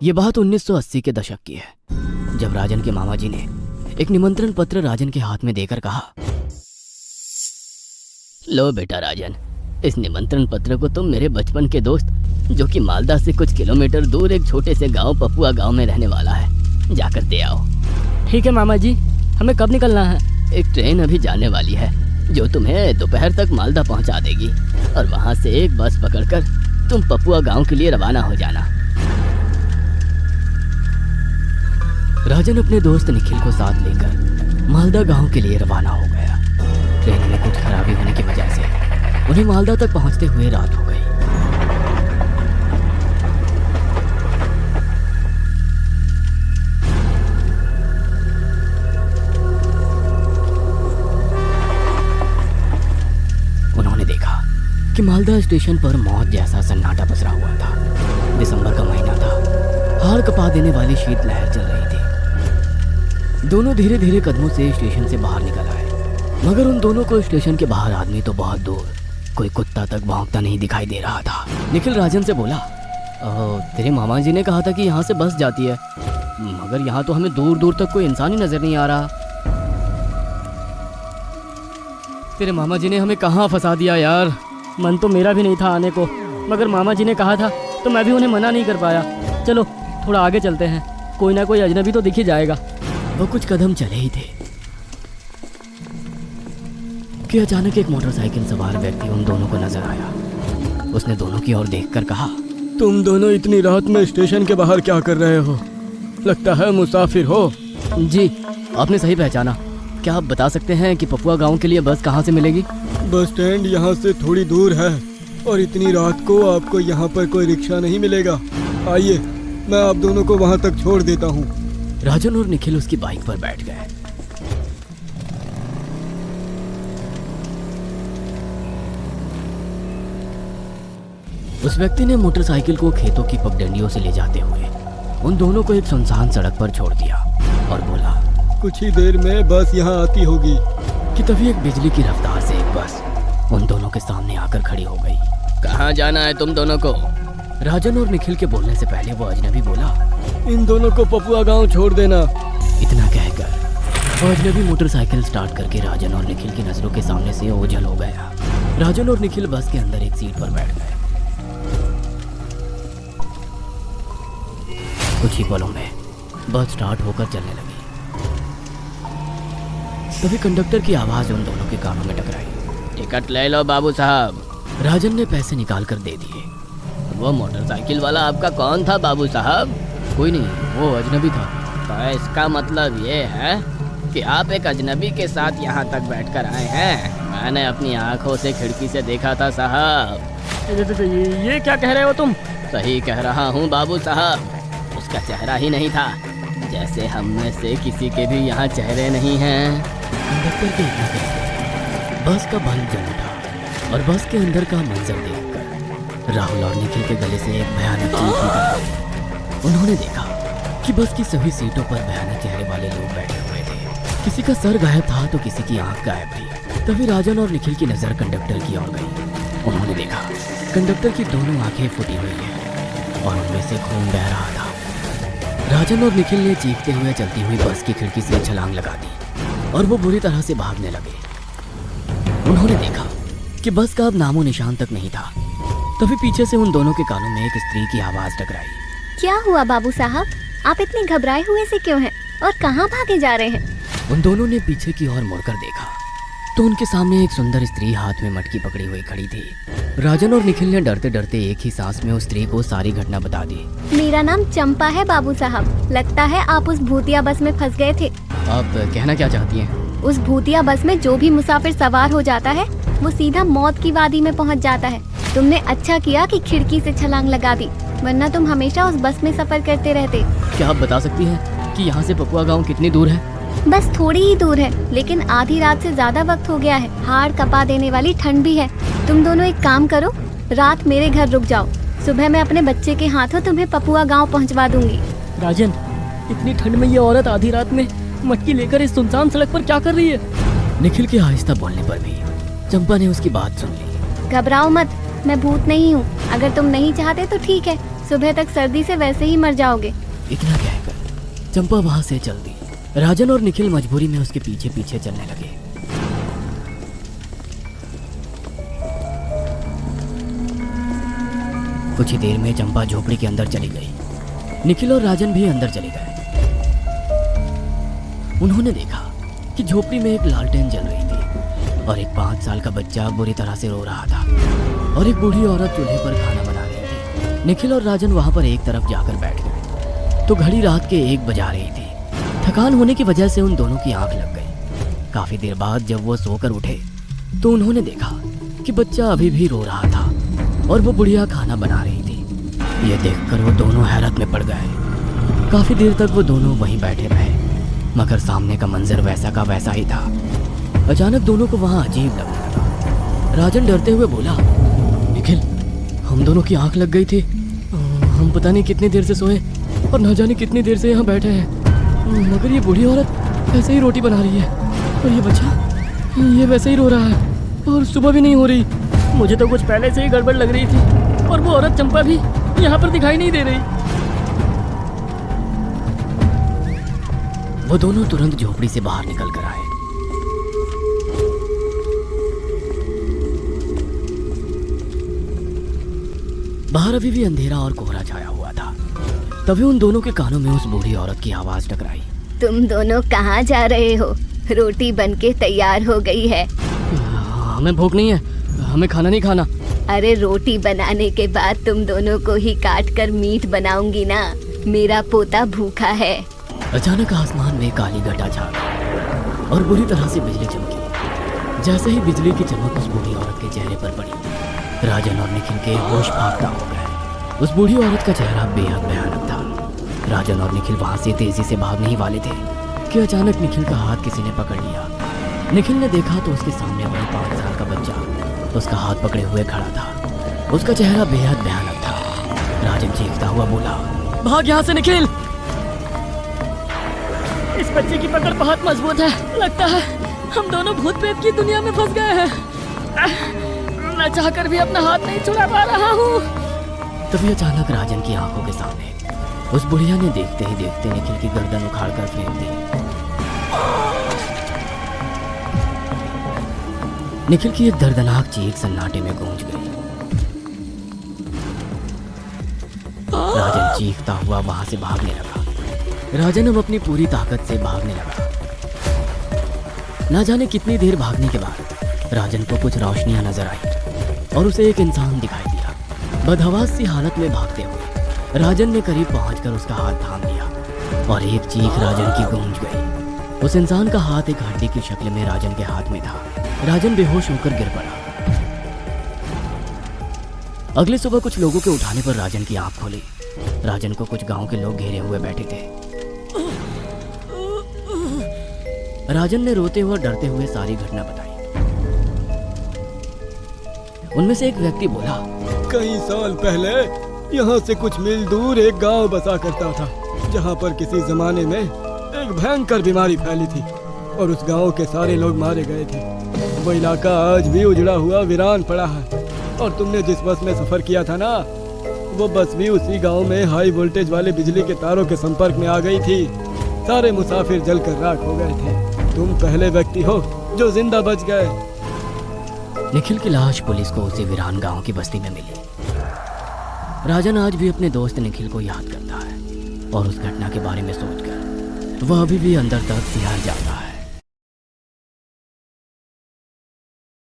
ये बात 1980 के दशक की है, जब राजन के मामा जी ने एक निमंत्रण पत्र राजन के हाथ में देकर कहा, लो बेटा राजन, इस निमंत्रण पत्र को तुम मेरे बचपन के दोस्त जो कि मालदा से कुछ किलोमीटर दूर एक छोटे से गांव पपुआ गांव में रहने वाला है, जाकर दे आओ। ठीक है मामा जी, हमें कब निकलना है? एक ट्रेन अभी जाने वाली है जो तुम्हें दोपहर तक मालदा पहुंचा देगी और वहां से एक बस पकड़कर तुम पपुआ गांव के लिए रवाना हो जाना। राजन अपने दोस्त निखिल को साथ लेकर मालदा गांव के लिए रवाना हो गया। ट्रेन में कुछ खराबी होने की वजह से उन्हें मालदा तक पहुंचते हुए रात हो गई। उन्होंने देखा कि मालदा स्टेशन पर मौत जैसा सन्नाटा पसरा हुआ था। दिसंबर का महीना था, हाड़ कपा देने वाली शीतलहर चल रही थी। दोनों धीरे धीरे कदमों से स्टेशन से बाहर निकल आए, मगर उन दोनों को स्टेशन के बाहर आदमी तो बहुत दूर, कोई कुत्ता तक भौंकता नहीं दिखाई दे रहा था। निखिल राजन से बोला, तेरे मामा जी ने कहा था कि यहाँ से बस जाती है, मगर यहाँ तो हमें दूर दूर तक कोई इंसान ही नजर नहीं आ रहा। तेरे मामा जी ने हमें कहाँ फंसा दिया यार। मन तो मेरा भी नहीं था आने को, मगर मामा जी ने कहा था तो मैं भी उन्हें मना नहीं कर पाया। चलो थोड़ा आगे चलते हैं, कोई ना कोई अजनबी तो दिख ही जाएगा। वो कुछ कदम चले ही थे कि अचानक एक मोटरसाइकिल सवार व्यक्ति उन दोनों को नजर आया। उसने दोनों की ओर देखकर कहा, तुम दोनों इतनी रात में स्टेशन के बाहर क्या कर रहे हो? लगता है मुसाफिर हो। जी, आपने सही पहचाना। क्या आप बता सकते हैं कि पपुआ गांव के लिए बस कहाँ से मिलेगी? बस स्टैंड यहाँ से थोड़ी दूर है और इतनी रात को आपको यहाँ पर कोई रिक्शा नहीं मिलेगा। आइए, मैं आप दोनों को वहाँ तक छोड़ देता हूँ। राजन और निखिल उसकी बाइक पर बैठ गए। उस व्यक्ति ने मोटरसाइकिल को खेतों की पगडंडियों से ले जाते हुए उन दोनों को एक सुनसान सड़क पर छोड़ दिया और बोला, कुछ ही देर में बस यहाँ आती होगी। कि तभी एक बिजली की रफ्तार से एक बस उन दोनों के सामने आकर खड़ी हो गई। कहाँ जाना है तुम दोनों को? राजन और निखिल के बोलने से पहले वो अजनबी बोला, इन दोनों को पपुआ गांव छोड़ देना। इतना कहकर वो अजनबी मोटरसाइकिल स्टार्ट करके राजन और निखिल की नजरों के सामने से ओझल हो गया। राजन और निखिल बस के अंदर एक सीट पर बैठ गए। कुछ ही पलों में बस स्टार्ट होकर चलने लगी। तभी कंडक्टर की आवाज उन दोनों के कानों में टकराई। टिकट ले लो बाबू साहब। राजन ने पैसे निकाल कर दे दिए। वो मोटरसाइकिल वाला आपका कौन था बाबू साहब? कोई नहीं, वो अजनबी था। तो इसका मतलब ये है कि आप एक अजनबी के साथ यहाँ तक बैठकर आए हैं? मैंने अपनी आंखों से खिड़की से देखा था साहब। ये क्या कह रहे हो तुम? सही कह रहा हूँ बाबू साहब, उसका चेहरा ही नहीं था, जैसे हम में से किसी के भी यहाँ चेहरे नहीं हैं। कंडक्टर के बस का बल्ब जल उठा और बस के अंदर का मंजर देखकर राहुल और निखिल के गले से एक भयानक चीख निकली। उन्होंने देखा कि बस की सभी सीटों पर भयानक चेहरे वाले लोग बैठे हुए थे। किसी का सर गायब था तो किसी की आंख गायब थी। तभी राजन और निखिल की नजर कंडक्टर की ओर गई। उन्होंने देखा कंडक्टर की दोनों आंखें फूटी हुई है और उनमें से खून बह रहा था। राजन और निखिल ने चीखते हुए चलती हुई बस की खिड़की से छलांग लगा दी और वो बुरी तरह से भागने लगे। उन्होंने देखा कि बस का अब नामो निशान तक नहीं था। तभी पीछे से उन दोनों के कानों में एक स्त्री की आवाज टकराई। क्या हुआ बाबू साहब, आप इतने घबराए हुए से क्यों हैं और कहाँ भागे जा रहे हैं? उन दोनों ने पीछे की ओर मुड़कर देखा तो उनके सामने एक सुंदर स्त्री हाथ में मटकी पकड़ी हुई खड़ी थी। राजन और निखिल ने डरते डरते एक ही सांस में उस स्त्री को सारी घटना बता दी। मेरा नाम चंपा है बाबू साहब, लगता है आप उस भूतिया बस में फंस गए थे। आप कहना क्या चाहती हैं? उस भूतिया बस में जो भी मुसाफिर सवार हो जाता है वो सीधा मौत की वादी में पहुंच जाता है। तुमने अच्छा किया कि खिड़की से छलांग लगा दी, वरना तुम हमेशा उस बस में सफर करते रहते। क्या आप बता सकती हैं कि यहाँ से पपुआ गांव कितनी दूर है? बस थोड़ी ही दूर है, लेकिन आधी रात से ज्यादा वक्त हो गया है। हाड़ कपा देने वाली ठंड भी है। तुम दोनों एक काम करो, रात मेरे घर रुक जाओ, सुबह मैं अपने बच्चे के हाथों तुम्हें पपुआ गांव पहुंचवा दूंगी। राजन, इतनी ठंड में ये औरत आधी रात में मटकी लेकर इस सुनसान सड़क पर क्या कर रही है? निखिल के आहिस्ता बोलने पर भी चंपा ने उसकी बात सुन ली। घबराओ मत, मैं भूत नहीं हूँ। अगर तुम नहीं चाहते तो ठीक है, सुबह तक सर्दी से वैसे ही मर जाओगे। इतना कहकर चंपा वहां से चल दी। राजन और निखिल मजबूरी में उसके पीछे पीछे चलने लगे। कुछ ही देर में चंपा झोपड़ी के अंदर चली गई। निखिल और राजन भी अंदर चले गए। उन्होंने देखा कि झोपड़ी में एक लालटेन जल रही थी और एक 5 साल का बच्चा बुरी तरह से रो रहा था और एक बूढ़ी औरत चूल्हे पर खाना बना रही थी। निखिल और राजन वहां पर एक तरफ जाकर बैठ गए तो घड़ी रात के 1 बजा रही थी। थकान होने की वजह से उन दोनों की आंख लग गई। काफी देर बाद जब वो सोकर उठे तो उन्होंने देखा कि बच्चा अभी भी रो रहा था और वो बुढ़िया खाना बना रही थी। ये देखकर वो दोनों हैरत में पड़ गए। काफी देर तक वो दोनों वहीं बैठे रहे मगर सामने का मंजर वैसा का वैसा ही था। अचानक दोनों को वहां अजीब लगने लगा। राजन डरते हुए बोला, निखिल, हम दोनों की आंख लग गई थी। हम पता नहीं कितनी देर से सोए और न जाने कितनी देर से यहाँ बैठे हैं, मगर ये बूढ़ी औरत ऐसे ही रोटी बना रही है और ये बच्चा ये वैसे ही रो रहा है और सुबह भी नहीं हो रही। मुझे तो कुछ पहले से ही गड़बड़ लग रही थी और वो औरत चंपा भी यहाँ पर दिखाई नहीं दे रही। वो दोनों तुरंत झोपड़ी से बाहर निकल कर आए। बाहर अभी भी अंधेरा और कोहरा छाया हुआ था। तभी उन दोनों के कानों में उस बूढ़ी औरत की आवाज टकराई। तुम दोनों कहाँ जा रहे हो? रोटी बनके तैयार हो गई है। हमें भूख नहीं है, हमें खाना नहीं खाना। अरे रोटी बनाने के बाद तुम दोनों को ही काट कर मीट बनाऊंगी ना। मेरा पोता भूखा है। अचानक आसमान में काली घटा छा गई और बुरी तरह से बिजली चमकी। जैसे ही बिजली की चमक उस बूढ़ी औरत के चेहरे पर पड़ी, राजन और निखिल के होश फाख्ता हो गए। उस बूढ़ी औरत का चेहरा बेहद भयानक था। राजन और निखिल वहां से तेजी से भागने ही वाले थे कि अचानक निखिल का हाथ किसी ने पकड़ लिया। निखिल ने देखा तो उसके सामने वही 5 साल का बच्चा उसका हाथ पकड़े हुए खड़ा था। उसका चेहरा बेहद भयानक था। राजन चीखता हुआ बोला, भाग यहाँ से निखिल। इस बच्चे की पकड़ बहुत मजबूत है। लगता है हम दोनों भूत प्रेत की दुनिया में फंस गए हैं। मैं चाहकर भी अपना हाथ नहीं छुड़ा पा रहा हूँ। तभी अचानक राजन की आंखों के सामने उस बुढ़िया ने देखते ही देखते निखिल की गर्दन उखाड़कर फेंक दी। निखिल की एक दर्दनाक चीख सन्नाटे में गूंज गई। राजन चीखता हुआ वहां से भागने लगा। राजन अब अपनी पूरी ताकत से भागने लगा। ना जाने कितनी देर भागने के बाद राजन को कुछ रोशनियां नजर आई और उसे एक इंसान दिखाई दिया। बदहवास सी हालत में भागते हुए राजन ने करीब पहुंचकर उसका हाथ थाम लिया और एक चीख राजन की गूंज गई। उस इंसान का हाथ एक हड्डी की शक्ल में राजन के हाथ में था। राजन बेहोश होकर गिर पड़ा। अगली सुबह कुछ लोगों के उठाने पर राजन की आंख खोली। राजन को कुछ गांव के लोग घेरे हुए बैठे थे। राजन ने रोते हुए डरते हुए सारी घटना बताई। उनमें से एक व्यक्ति बोला, कई साल पहले यहाँ से कुछ मील दूर एक गांव बसा करता था, जहाँ पर किसी जमाने में एक भयंकर बीमारी फैली थी और उस गांव के सारे लोग मारे गए थे। वो इलाका आज भी उजड़ा हुआ वीरान पड़ा है और तुमने जिस बस में सफर किया था ना, वो बस भी उसी गांव में हाई वोल्टेज वाले बिजली के तारों के संपर्क में आ गई थी। सारे मुसाफिर जलकर राख हो गए थे। तुम पहले व्यक्ति हो जो जिंदा बच गए। निखिल की लाश पुलिस को उसी वीरान गांव की बस्ती में मिली। राजन आज भी अपने दोस्त निखिल को याद करता है और उस घटना के बारे में सोचकर वह अभी भी अंदर तक सिहर जाता है।